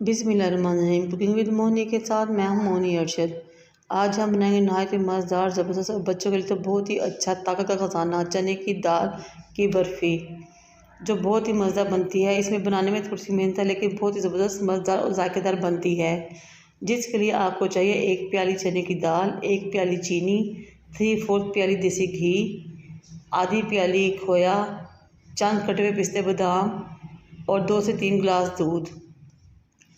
बिस्मिल्लाहिर्रहमानिर्रहीम। Cooking with Moni के साथ मैं हूं मोनी अरशद। आज हम बनाएंगे नहायत ही मज़ेदार ज़बरदस्त और बच्चों के लिए तो बहुत ही अच्छा ताकत का खजाना चने की दाल की बर्फ़ी, जो बहुत ही मज़ेदार बनती है। इसमें बनाने में थोड़ी सी मेहनत है लेकिन बहुत ही ज़बरदस्त मज़ेदार और जायकेदार बनती है। जिसके लिए आपको चाहिए 1 प्याली चने की दाल, 1 प्याली चीनी, 3/4 प्याली देसी घी, आधी प्याली खोया, चंद कटे हुए पिस्ते बादाम और 2 से 3 गिलास दूध।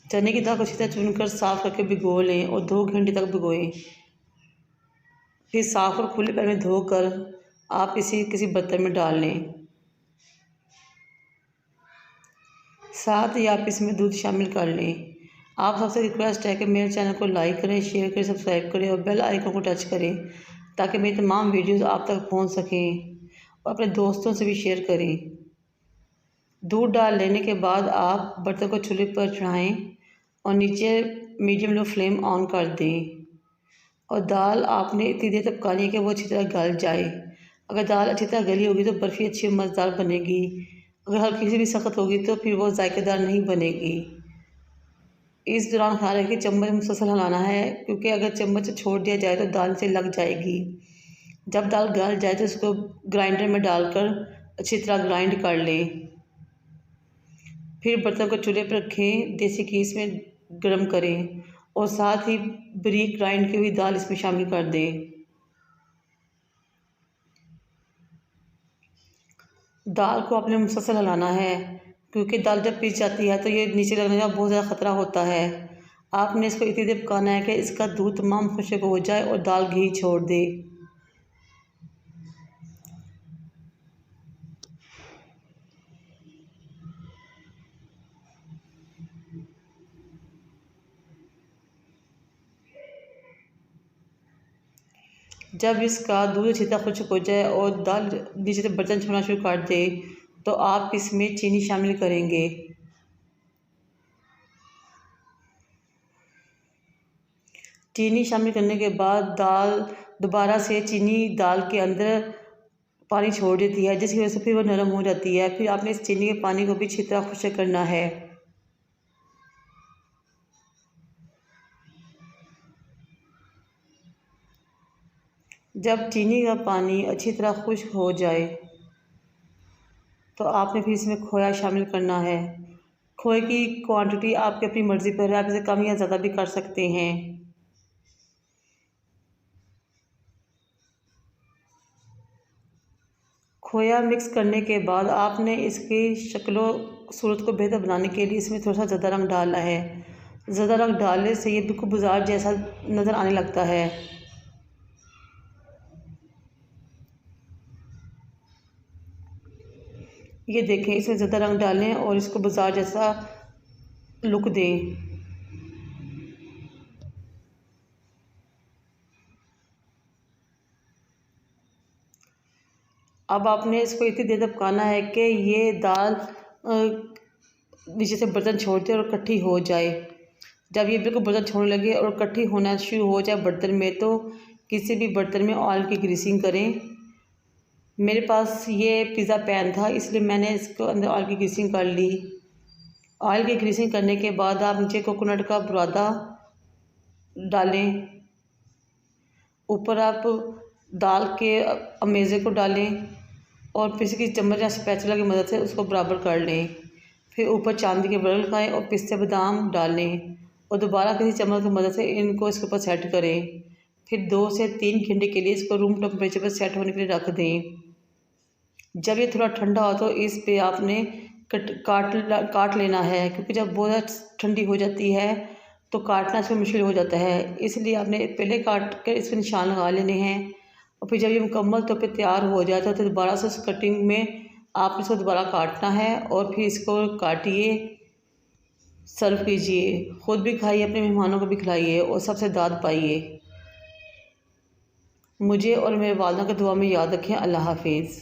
चने की दाल को अच्छी तरह चुनकर साफ़ करके भिगो लें और 2 घंटे तक भिगोएं। फिर साफ़ और खुले पैन में धोकर आप इसे किसी बर्तन में डाल लें। साथ ही आप इसमें दूध शामिल कर लें। आप सबसे रिक्वेस्ट है कि मेरे चैनल को लाइक करें, शेयर करें, सब्सक्राइब करें और बेल आइकन को टच करें ताकि मेरी तमाम वीडियोज़ आप तक पहुँच सकें और अपने दोस्तों से भी शेयर करें। दूध डाल लेने के बाद आप बर्तन को चूल्हे पर चढ़ाएं और नीचे मीडियम लो फ्लेम ऑन कर दें और दाल आपने इतनी देर तक पकानी है कि वो अच्छी तरह गल जाए। अगर दाल अच्छी तरह गली होगी तो बर्फ़ी अच्छी मज़ेदार बनेगी। अगर हल्की सी भी सख्त होगी तो फिर वो जायकेदार नहीं बनेगी। इस दौरान ख्याल रखें चम्मच मुसलसल हिलाना है, क्योंकि अगर चम्मच छोड़ दिया जाए तो दाल से लग जाएगी। जब दाल गल जाए तो उसको ग्राइंडर में डालकर अच्छी तरह ग्राइंड कर लें। फिर बर्तन को चूल्हे पर रखें, देसी घी इसमें गर्म करें और साथ ही बारीक ग्राइंड की हुई दाल इसमें शामिल कर दें। दाल को आपने मुसलसल हिलाना है, क्योंकि दाल जब पिस जाती है तो ये नीचे लगने का बहुत ज़्यादा ख़तरा होता है। आपने इसको इतनी देर पकाना है कि इसका दूध तमाम खुश्क हो जाए और दाल घी छोड़ दे। जब इसका दूध अच्छी तरह खुश्क हो जाए और दाल नीचे से बर्तन छोड़ना शुरू कर दे तो आप इसमें चीनी शामिल करेंगे। चीनी शामिल करने के बाद दाल दोबारा से चीनी दाल के अंदर पानी छोड़ देती है, जिसकी वजह से फिर वो नरम हो जाती है। फिर आपने इस चीनी के पानी को भी अच्छी तरह खुश्क करना है। जब चीनी का पानी अच्छी तरह खुश्क हो जाए तो आपने फिर इसमें खोया शामिल करना है। खोए की क्वांटिटी आपकी अपनी मर्ज़ी पर है, आप इसे कम या ज़्यादा भी कर सकते हैं। खोया मिक्स करने के बाद आपने इसकी शक्लो सूरत को बेहतर बनाने के लिए इसमें थोड़ा सा ज़्यादा रंग डालना है। ज़्यादा रंग डालने से ये बिल्कुल बाजार जैसा नज़र आने लगता है। ये देखें, इसमें ज़्यादा रंग डालें और इसको बाजार जैसा लुक दें। अब आपने इसको इतनी देर तक पकाना है कि ये दाल नीचे से बर्तन छोड़ते और इकट्ठी हो जाए। जब ये बिल्कुल बर्तन छोड़ने लगे और इकट्ठी होना शुरू हो जाए बर्तन में, तो किसी भी बर्तन में ऑयल की ग्रीसिंग करें। मेरे पास ये पिज़्ज़ा पैन था, इसलिए मैंने इसको अंदर ऑयल की ग्रीसिंग कर ली। ऑयल की ग्रीसिंग करने के बाद आप नीचे कोकोनट का बुरादा डालें। ऊपर आप दाल के अमेज़े को डालें और फिर किसी चम्मच या स्पैचुला की मदद से उसको बराबर कर लें। फिर ऊपर चांदी के बर्गर लगाएं और पिस्ते बादाम डालें और दोबारा किसी चम्मच की मदद से इनको इसके ऊपर सेट करें। फिर 2 से 3 घंटे के लिए इसको रूम टेम्परेचर पर सेट होने के लिए रख दें। जब ये थोड़ा ठंडा हो तो इस पे आपने काट लेना है, क्योंकि जब बहुत ज़्यादा ठंडी हो जाती है तो काटना इसमें मुश्किल हो जाता है। इसलिए आपने पहले काट कर इसके निशान लगा लेने हैं और फिर जब ये मुकम्मल तौर पे तैयार हो जाए तो दोबारा से उस कटिंग में आप इसको दोबारा काटना है और फिर इसको काटिए, सर्व कीजिए। ख़ुद भी खाइए, अपने मेहमानों को भी खिलाइए और सबसे दाद पाइए। मुझे और मेरे वालिदा को दुआ में याद रखें। अल्लाह हाफिज़।